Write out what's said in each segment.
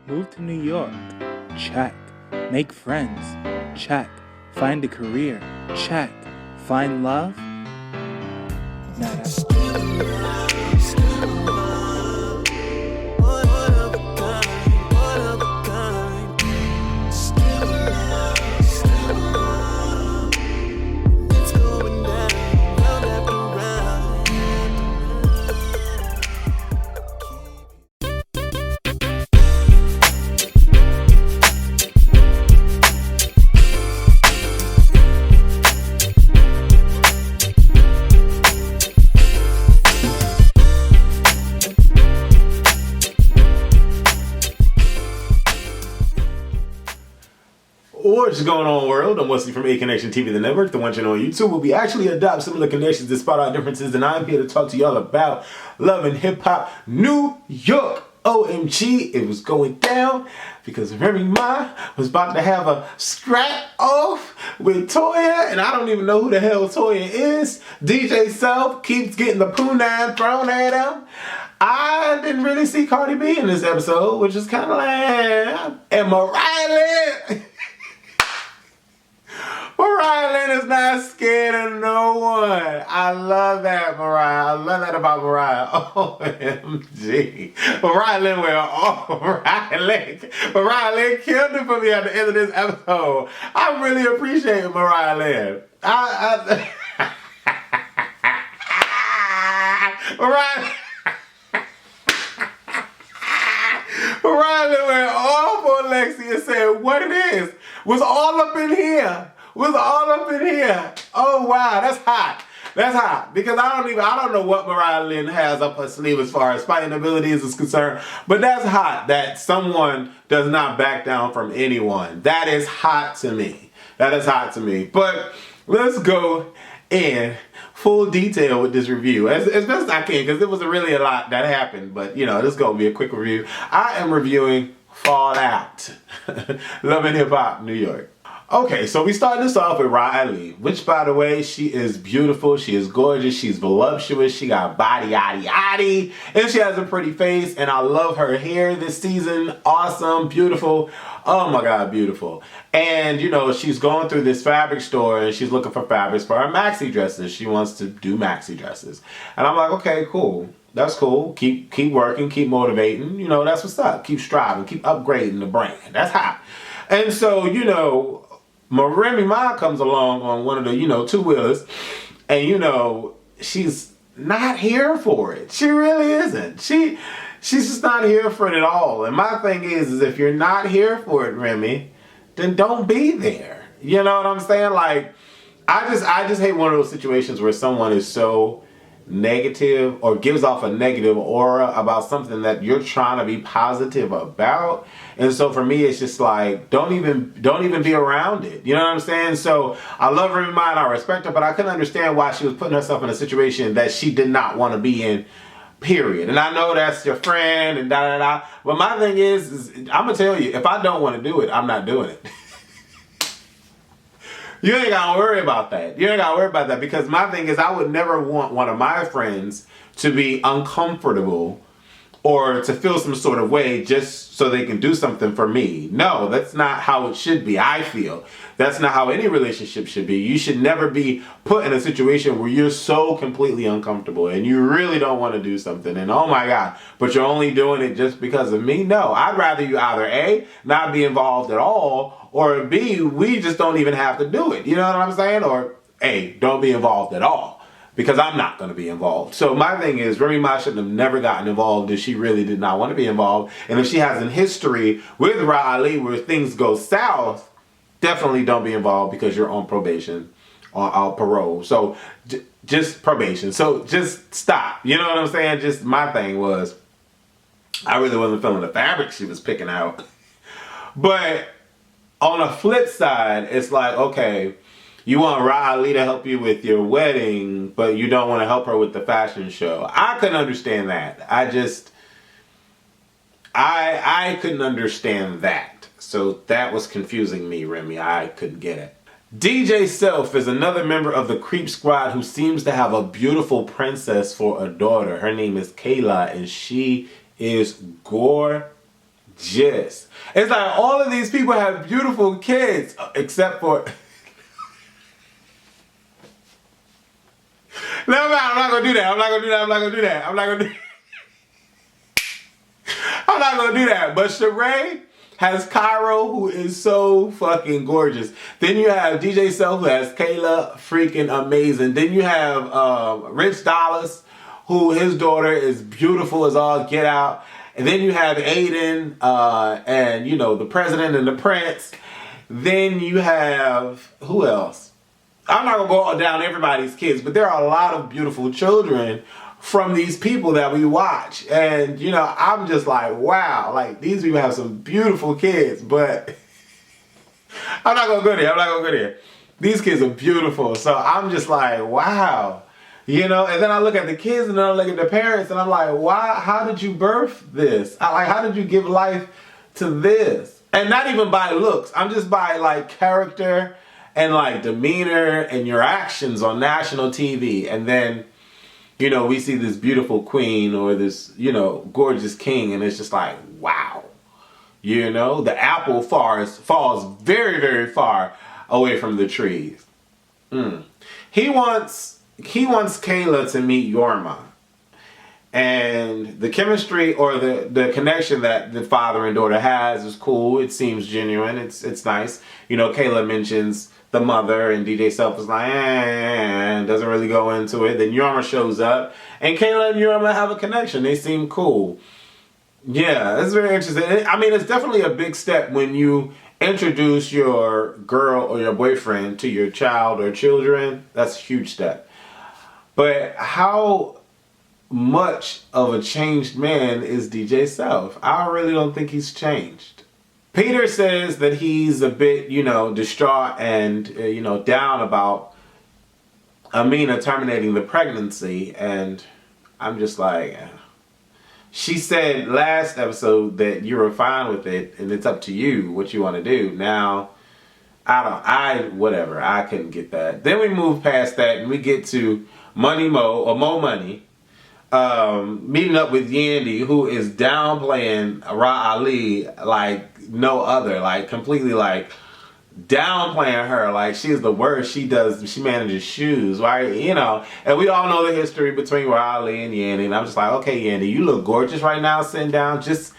Move to New York? Check. Make friends? Check. Find a career? Check. Find love? Nada. What's going on, world? I'm Wesley from Aconnectiontv, the network, the one channel on YouTube where we actually adopt similar connections despite our differences, and I'm here to talk to y'all about love and hip-hop New York. OMG, it was going down because Remy Ma was about to have a scrap off with Toya, and I don't even know who the hell Toya is. DJ Self keeps getting the punani thrown at him. I didn't really see Cardi B in this episode, which is kind of like, and Mariah Lynn is not scared of no one. I love that, Mariah. I love that about Mariah. OMG. Mariah Lynn Mariah Lynn killed it for me at the end of this episode. I really appreciate Mariah Lynn. Mariah Lynn went off on Lexi and said, what it is was all up in here. Oh wow, that's hot. That's hot. Because I don't know what Mariah Lynn has up her sleeve as far as fighting abilities is concerned. But that's hot that someone does not back down from anyone. That is hot to me. But let's go in full detail with this review as best as I can, because it was really a lot that happened. But you know, this is gonna be a quick review. I am reviewing Fallout. Love and Hip Hop New York. Okay, so we start this off with Riley, which, by the way, she is beautiful, she is gorgeous, she's voluptuous, she got body, yaddy, and she has a pretty face, and I love her hair this season. Awesome, beautiful, oh my god, beautiful. And, you know, she's going through this fabric store, and she's looking for fabrics for her maxi dresses. She wants to do maxi dresses. And I'm like, okay, cool. That's cool. Keep working, keep motivating. You know, that's what's up. Keep striving, keep upgrading the brand. That's hot. And so, you know, Remy Ma comes along on one of the, you know, two-wheelers, and, you know, she's not here for it. She really isn't. She's just not here for it at all. And my thing is if you're not here for it, Remy, then don't be there. You know what I'm saying? Like, I just hate one of those situations where someone is so negative or gives off a negative aura about something that you're trying to be positive about. And so for me, it's just like, don't even be around it. You know what I'm saying? So I love Remy Ma and I respect her, but I couldn't understand why she was putting herself in a situation that she did not want to be in, period. And I know that's your friend and da. But my thing is I'm gonna tell you, if I don't want to do it, I'm not doing it. You ain't gotta worry about that. Because my thing is I would never want one of my friends to be uncomfortable or to feel some sort of way just so they can do something for me. No, that's not how it should be, I feel. That's not how any relationship should be. You should never be put in a situation where you're so completely uncomfortable and you really don't want to do something. And oh my God, but you're only doing it just because of me? No, I'd rather you either A, not be involved at all, or B, we just don't even have to do it. You know what I'm saying? Or A, don't be involved at all. Because I'm not going to be involved. So my thing is, Remy Ma shouldn't have never gotten involved if she really did not want to be involved. And if she has a history with Riley where things go south, definitely don't be involved because you're on probation, on parole. So just probation. So just stop. You know what I'm saying? Just my thing was, I really wasn't feeling the fabric she was picking out. But on a flip side, it's like, okay, you want Riley to help you with your wedding, but you don't want to help her with the fashion show. I couldn't understand that. I couldn't understand that. So that was confusing me, Remy. I couldn't get it. DJ Self is another member of the Creep Squad who seems to have a beautiful princess for a daughter. Her name is Kayla, and she is gorgeous. gorgeous. It's like all of these people have beautiful kids, except for... No, I'm not gonna do that. I'm not gonna do that. I'm not gonna do that. I'm not gonna do I'm not gonna do that. But Sheree has Cairo, who is so fucking gorgeous. Then you have DJ Self, who has Kayla, freaking amazing. Then you have Rich Dollars, who his daughter is beautiful as all get out. And then you have Aiden, and you know, the president and the prince. Then you have, who else? I'm not gonna go down everybody's kids, but there are a lot of beautiful children from these people that we watch. And you know, I'm just like, wow, like these people have some beautiful kids, but I'm not gonna go there. I'm not gonna go there. These kids are beautiful. So I'm just like, wow. You know, and then I look at the kids and then I look at the parents and I'm like, why, how did you birth this? Like, how did you give life to this? And not even by looks. I'm just by like character and like demeanor and your actions on national TV. And then, you know, we see this beautiful queen or this, you know, gorgeous king, and it's just like, wow. You know, the apple falls very, very far away from the trees. He wants Kayla to meet Yorma. And the chemistry or the connection that the father and daughter has is cool. It seems genuine. It's nice. You know, Kayla mentions the mother, and DJ Self is like, doesn't really go into it. Then Yorma shows up, and Kayla and Yorma have a connection. They seem cool. Yeah, it's very interesting. I mean, it's definitely a big step when you introduce your girl or your boyfriend to your child or children. That's a huge step. But how much of a changed man is DJ Self? I really don't think he's changed. Peter says that he's a bit, you know, distraught and, you know, down about Amina terminating the pregnancy. And I'm just like, she said last episode that you were fine with it and it's up to you what you want to do. Now, whatever. I couldn't get that. Then we move past that and we get to Mo Money, meeting up with Yandy, who is downplaying Ra Ali like no other, like completely like downplaying her like she's the worst. She manages shoes, right? You know, and we all know the history between Ra Ali and Yandy, and I'm just like, okay, Yandy, you look gorgeous right now sitting down. Just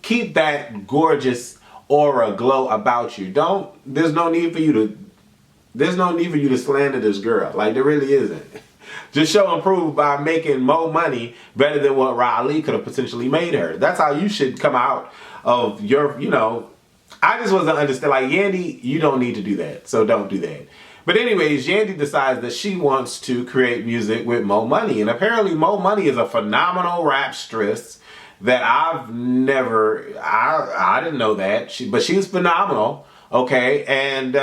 keep that gorgeous aura glow about you. There's no need for you to slander this girl. Like, there really isn't. Just show and prove by making more money better than what Ra Ali could have potentially made her. That's how you should come out of your, you know, I just wasn't understand. Like, Yandy, you don't need to do that. So don't do that. But anyways, Yandy decides that she wants to create music with Mo Money. And apparently Mo Money is a phenomenal rapstress that I didn't know that. But she's phenomenal. Okay. And,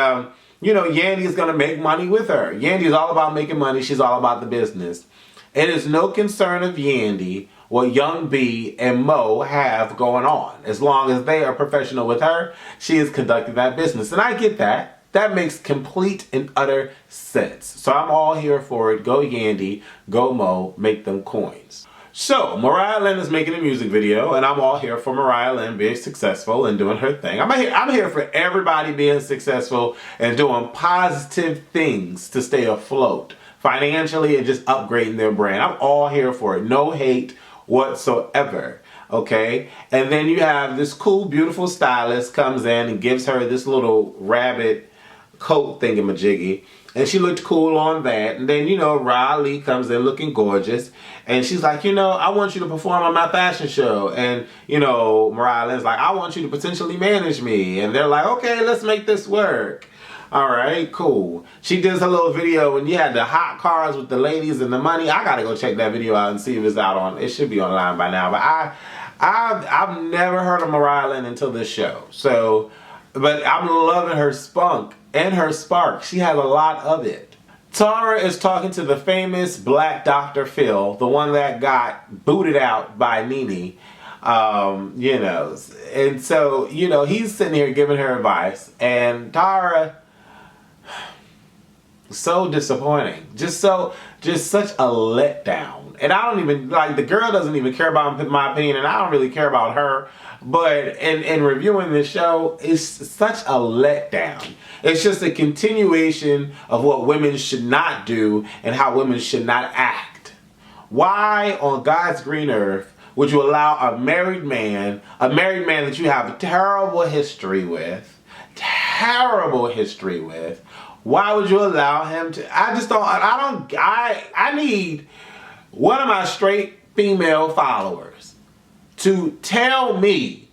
you know, Yandy is going to make money with her. Yandy is all about making money. She's all about the business. It is no concern of Yandy what Young B and Mo have going on. As long as they are professional with her, she is conducting that business. And I get that. That makes complete and utter sense. So I'm all here for it. Go Yandy, go Mo, make them coins. So, Mariah Lynn is making a music video, and I'm all here for Mariah Lynn being successful and doing her thing. I'm here for everybody being successful and doing positive things to stay afloat financially and just upgrading their brand. I'm all here for it. No hate whatsoever. Okay? And then you have this cool, beautiful stylist comes in and gives her this little rabbit coat thingamajiggy. And she looked cool on that. And then, you know, Riley comes in looking gorgeous. And she's like, you know, I want you to perform on my fashion show. And, you know, Mariah Lynn's like, I want you to potentially manage me. And they're like, okay, let's make this work. All right, cool. She does her little video and you had the hot cars with the ladies and the money. I got to go check that video out and see if it's out on. It should be online by now. But I've never heard of Mariah Lynn until this show. So, but I'm loving her spunk and her spark. She has a lot of it. Tara is talking to the famous black Dr. Phil, the one that got booted out by Nene. You know, and so, you know, he's sitting here giving her advice, and Tara, so disappointing. Just such a letdown. And I don't even, like, the girl doesn't even care about my opinion, and I don't really care about her. But in reviewing this show, it's such a letdown. It's just a continuation of what women should not do and how women should not act. Why on God's green earth would you allow a married man that you have a terrible history with, why would you allow him to? I need one of my straight female followers to tell me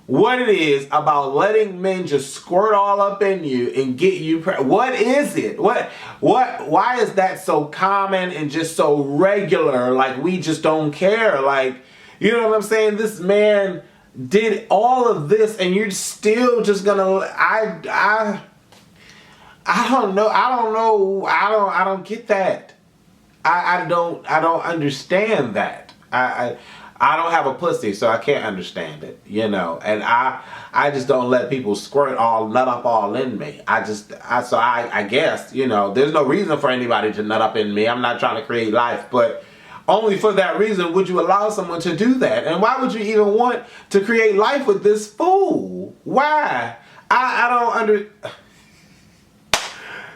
what it is about letting men just squirt all up in you and get you what is it? Why is that so common and just so regular? Like, we just don't care. Like, you know what I'm saying? This man did all of this and you're still just gonna, I don't know. I don't get that. I don't understand that. I don't have a pussy, so I can't understand it, you know. And I just don't let people nut up all in me. I guess, you know, there's no reason for anybody to nut up in me. I'm not trying to create life, but only for that reason would you allow someone to do that. And why would you even want to create life with this fool? Why? I don't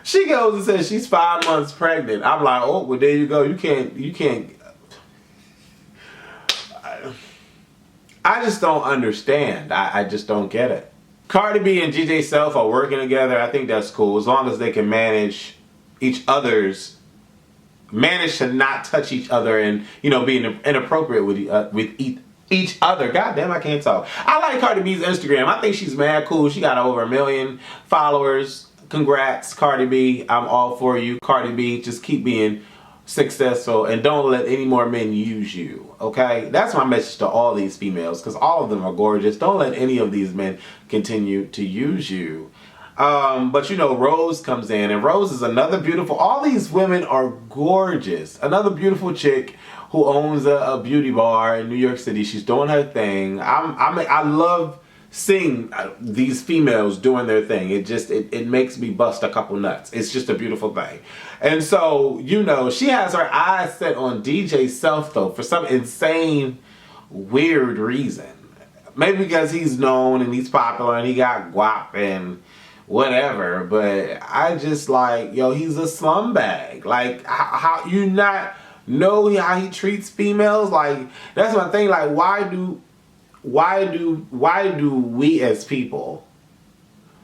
She goes and says she's 5 months pregnant. I'm like, oh, well, there you go. You can't. I just don't understand. I just don't get it. Cardi B and DJ Self are working together. I think that's cool, as long as they can manage to not touch each other and, you know, being inappropriate with each other. God damn, I can't talk. I like Cardi B's Instagram. I think she's mad cool. She got over 1 million followers. Congrats, Cardi B. I'm all for you, Cardi B. Just keep being successful and don't let any more men use you, okay? That's my message to all these females, because all of them are gorgeous. Don't let any of these men continue to use you. But you know, Rose comes in, and Rose is another beautiful, all these women are gorgeous. Another beautiful chick who owns a beauty bar in New York City. She's doing her thing. I love seeing these females doing their thing. It makes me bust a couple nuts. It's just a beautiful thing. And so, you know, she has her eyes set on DJ Self, though, for some insane, weird reason. Maybe because he's known and he's popular and he got guap and whatever, but I just like, yo, he's a slum bag. Like, how you not know how he treats females? Like, that's my thing. Like, why do we as people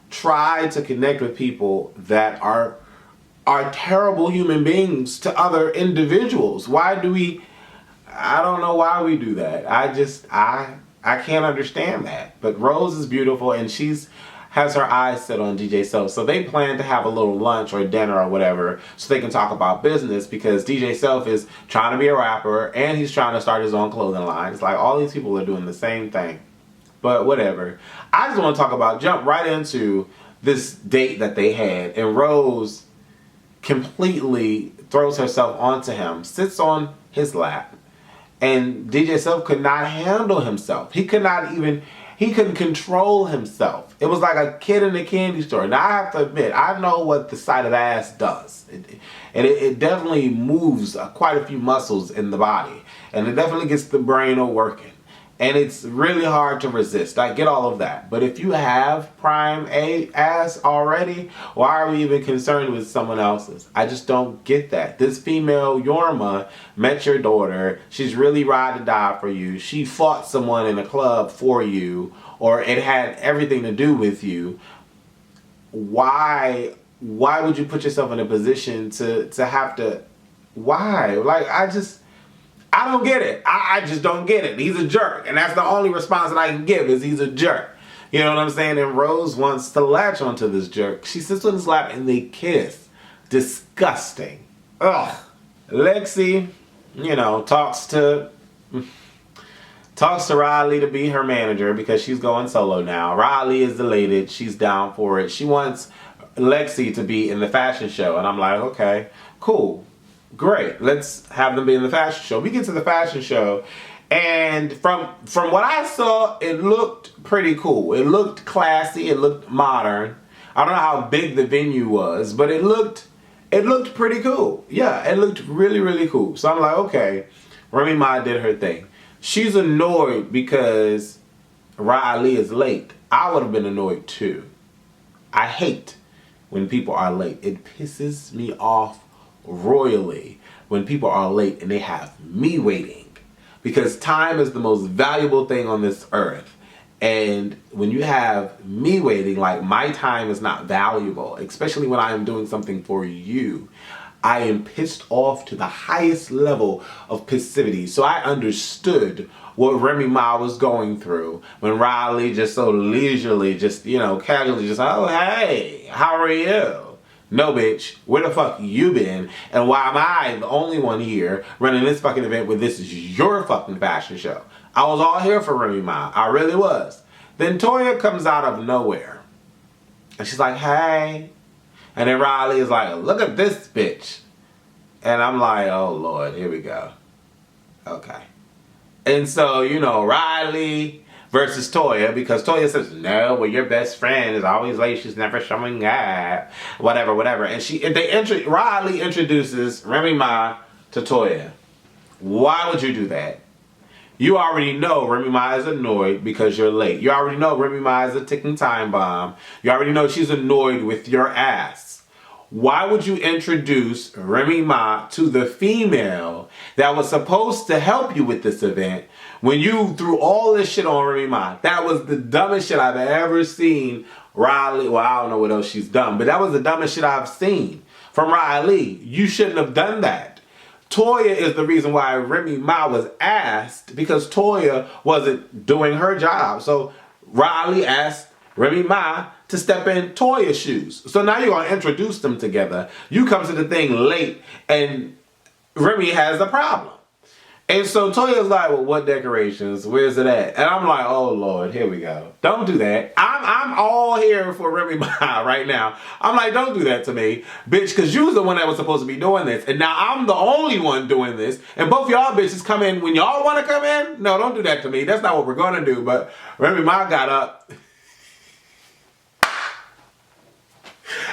try to connect with people that are terrible human beings to other individuals? Why do we? I don't know why we do that. I can't understand that. But Rose is beautiful, and has her eyes set on DJ Self. So they plan to have a little lunch or dinner or whatever so they can talk about business, because DJ Self is trying to be a rapper and he's trying to start his own clothing line. It's like all these people are doing the same thing. But whatever. I just want to jump right into this date that they had, and Rose completely throws herself onto him, sits on his lap, and DJ Self could not handle himself. He couldn't control himself. It was like a kid in a candy store. Now, I have to admit, I know what the sight of ass does. It definitely moves quite a few muscles in the body. And it definitely gets the brain working. And it's really hard to resist. I get all of that. But if you have prime ass already, why are we even concerned with someone else's? I just don't get that. This female, Yorma, met your daughter. She's really ride or die for you. She fought someone in a club for you, or it had everything to do with you. Why would you put yourself in a position to have to? Why? Like, I don't get it. I just don't get it. He's a jerk. And that's the only response that I can give, is he's a jerk. You know what I'm saying? And Rose wants to latch onto this jerk. She sits on his lap and they kiss. Disgusting. Ugh. Lexi, you know, talks to Riley to be her manager because she's going solo now. Riley is elated. She's down for it. She wants Lexi to be in the fashion show. And I'm like, okay, cool. Great, let's have them be in the fashion show. We get to the fashion show, and from what I saw, it looked pretty cool. It looked classy. It looked modern. I don't know how big the venue was, but it looked it looked pretty cool. Yeah, it looked really, really cool. So I'm like, okay, Remy Ma did her thing. She's annoyed because Riley is late. I would have been annoyed too. I hate when people are late. It pisses me off royally when people are late and they have me waiting. Because time is the most valuable thing on this earth. And when you have me waiting, like my time is not valuable, especially when I am doing something for you. I am pissed off to the highest level of passivity. So I understood what Remy Ma was going through when Riley just so leisurely, just, you know, casually just, oh, hey, how are you? No, bitch, where the fuck you been? And why am I the only one here running this fucking event when this is your fucking fashion show? I was all here for Remy Ma. I really was. Then Toya comes out of nowhere. And she's like, hey. And then Riley is like, look at this bitch. And I'm like, oh, Lord, here we go. Okay. And so, you know, Riley versus Toya, because Toya says, no, well, your best friend is always late. She's never showing up. Whatever, whatever. And Riley introduces Remy Ma to Toya. Why would you do that? You already know Remy Ma is annoyed because you're late. You already know Remy Ma is a ticking time bomb. You already know she's annoyed with your ass. Why would you introduce Remy Ma to the female that was supposed to help you with this event when you threw all this shit on Remy Ma? That was the dumbest shit I've ever seen Riley. Well, I don't know what else she's done, but that was the dumbest shit I've seen from Riley. You shouldn't have done that. Toya is the reason why Remy Ma was asked, because Toya wasn't doing her job. So Riley asked Remy Ma to step in Toya's shoes. So now you're going to introduce them together. You come to the thing late and Remy has a problem. And so Toya's like, well, what decorations? Where's it at? And I'm like, oh, Lord, here we go. Don't do that. I'm all here for Remy Ma right now. I'm like, don't do that to me, bitch, because you was the one that was supposed to be doing this. And now I'm the only one doing this. And both y'all bitches come in when y'all want to come in. No, don't do that to me. That's not what we're going to do. But Remy Ma got up.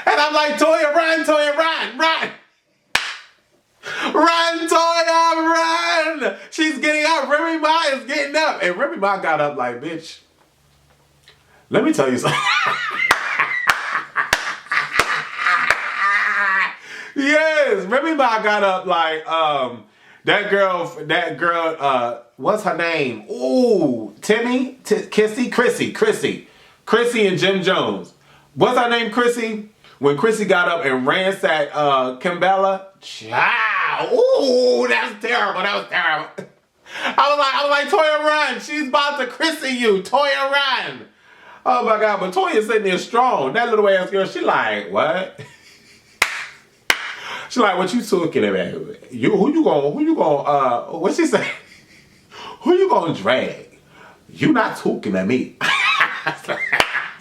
And I'm like, Toya, run, run. Run, Toya, run! She's getting up. Remy Ma is getting up. And Remy Ma got up like, bitch, let me tell you something. Yes, Remy Ma got up like, that girl, what's her name? Ooh, Timmy? Chrissy and Jim Jones. What's her name, Chrissy? When Chrissy got up and ransacked Kimbella, child, ooh, that was terrible. I was like, Toya, run. She's about to Chrissy you. Toya, run. Oh my God, but Toya's sitting there strong. That little ass girl, she like, what? She like, what you talking about? Who you gonna, what she say? Who you gonna drag? You not talking at me. It's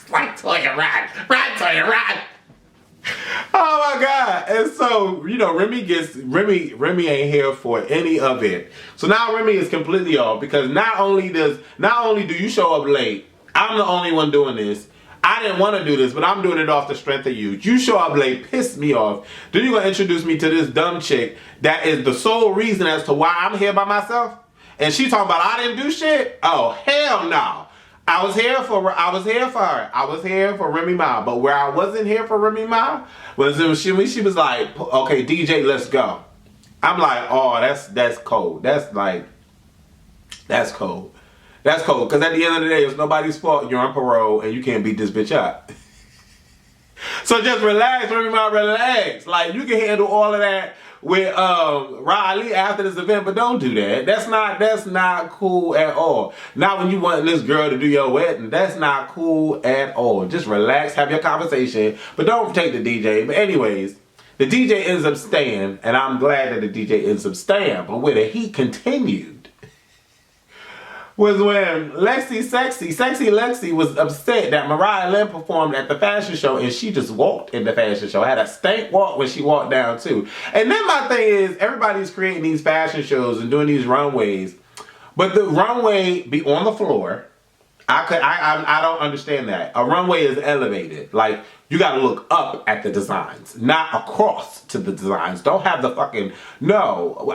like, Toya, run, Toya, run. Oh my God. And so, you know, Remy ain't here for any of it. So now Remy is completely off, because not only do you show up late, I'm the only one doing this. I didn't want to do this, but I'm doing it off the strength of you. You show up late, piss me off. Then you're going to introduce me to this dumb chick that is the sole reason as to why I'm here by myself? And she talking about I didn't do shit? Oh, hell no. I was here for her. I was here for Remy Ma. But where I wasn't here for Remy Ma was when she was like, okay, DJ, let's go. I'm like, oh, that's cold. That's cold. That's cold. Because at the end of the day, it's nobody's fault. You're on parole and you can't beat this bitch up. So just relax, Remy Ma, relax. Like, you can handle all of that with Riley after this event, but don't do that. That's not cool at all. Not when you want this girl to do your wedding. That's not cool at all. Just relax, have your conversation, but don't take the DJ. But anyways, the DJ ends up staying, and I'm glad that the DJ ends up staying. But where the heat continued was when Sexy Lexi was upset that Mariah Lynn performed at the fashion show and she just walked in the fashion show. Had a stank walk when she walked down too. And then my thing is, everybody's creating these fashion shows and doing these runways, but the runway be on the floor I don't understand that. A runway is elevated. Like, you gotta look up at the designs, not across to the designs. Don't have the fucking, no.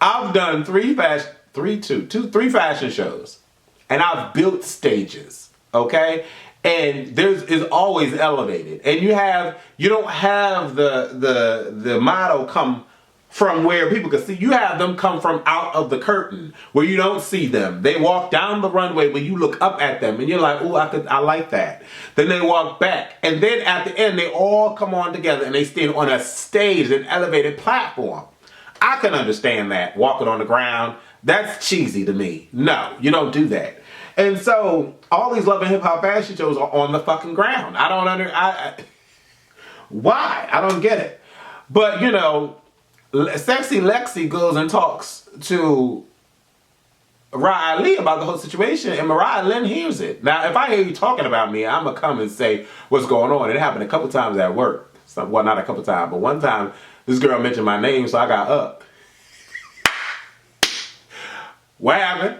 I've done three fashion shows, and I've built stages, okay? And is always elevated. And you don't have the model come from where people can see. You have them come from out of the curtain where you don't see them. They walk down the runway when you look up at them and you're like, oh, I like that. Then they walk back. And then at the end, they all come on together and they stand on a stage, an elevated platform. I can understand that, walking on the ground. That's cheesy to me. No, you don't do that. And so all these Love and Hip Hop fashion shows are on the fucking ground. I don't why? I don't get it. But, you know, Sexy Lexi goes and talks to Mariah Lee about the whole situation, and Mariah Lynn hears it. Now, if I hear you talking about me, I'm going to come and say what's going on. It happened a couple times at work. Well, not a couple times, but one time this girl mentioned my name, so I got up. What happened?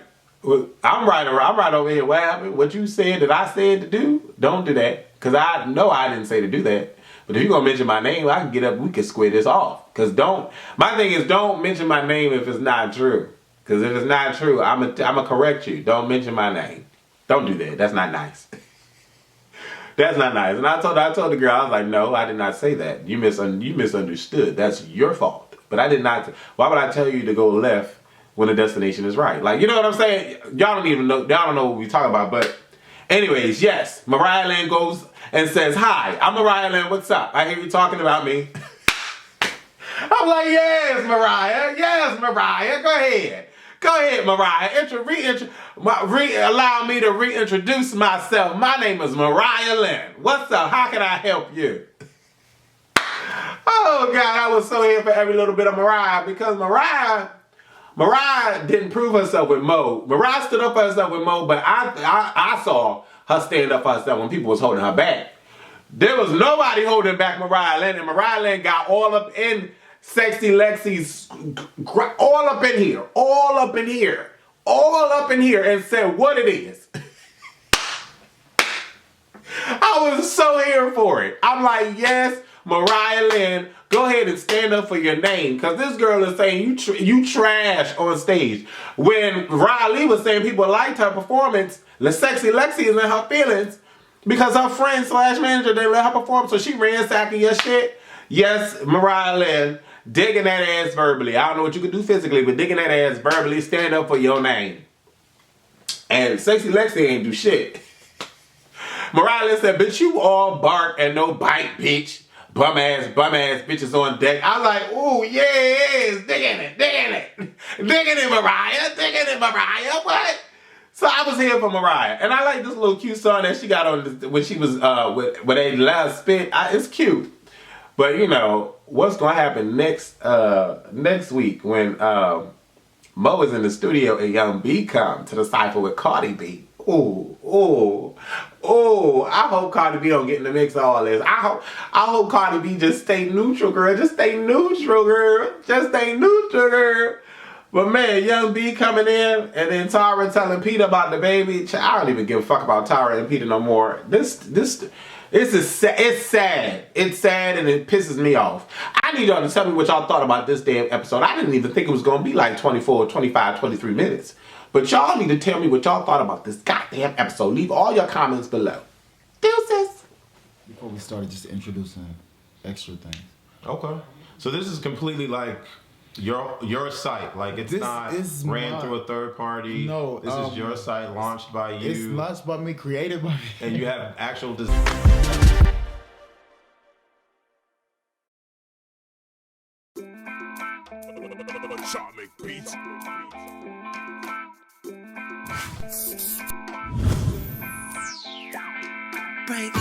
I'm right over here. What happened? What you said that I said to do? Don't do that. Because I know I didn't say to do that. But if you're going to mention my name, I can get up, we can square this off. Because my thing is, don't mention my name if it's not true. Because if it's not true, I'm going to correct you. Don't mention my name. Don't do that. That's not nice. That's not nice. And I told the girl, I was like, no, I did not say that. You misunderstood. That's your fault. But I did not. Why would I tell you to go left when the destination is right? Like, you know what I'm saying? Y'all don't even know. Y'all don't know what we talking about. But anyways, yes, Mariah Lynn goes and says, hi, I'm Mariah Lynn. What's up? I hear you talking about me. I'm like, yes, Mariah. Yes, Mariah. Go ahead. Go ahead, Mariah. Allow me to reintroduce myself. My name is Mariah Lynn. What's up? How can I help you? Oh, God, I was so here for every little bit of Mariah, because Mariah didn't prove herself with Mo. Mariah stood up for herself with Mo, but I saw her stand up for herself when people was holding her back. There was nobody holding back Mariah Lynn, and Mariah Lynn got all up in Sexy Lexi's, all up in here, and said what it is. I was so here for it. I'm like, yes, Mariah Lynn, go ahead and stand up for your name, because this girl is saying you trash on stage. When Riley was saying people liked her performance, the Sexy Lexi is in her feelings because her friend / manager didn't let her perform, so she ransacking your shit. Yes, Mariah Lynn, digging that ass verbally. I don't know what you can do physically, but digging that ass verbally, stand up for your name. And Sexy Lexi ain't do shit. Mariah Lynn said, bitch, you all bark and no bite, bitch. Bum ass bitches on deck. I was like, ooh, yes, digging it, Mariah, what? So I was here for Mariah, and I like this little cute song that she got on when she was with a last spit. It's cute, but you know what's gonna happen next week when Mo is in the studio and Young B come to the cypher with Cardi B. Oh! I hope Cardi B don't get in the mix of all this. I hope Cardi B just stay neutral, girl. Just stay neutral, girl. But man, Young B coming in, and then Tara telling Peter about the baby. I don't even give a fuck about Tara and Peter no more. It's sad. It's sad, and it pisses me off. I need y'all to tell me what y'all thought about this damn episode. I didn't even think it was going to be like 24, 25, 23 minutes. But y'all need to tell me what y'all thought about this goddamn episode. Leave all your comments below. Deuces. Before we started, just introducing extra things. Okay. So this is completely like your site. Like it's not ran through a third party. No. This is your site, launched by you. It's launched by me, created by me. And you have actual Beats. Break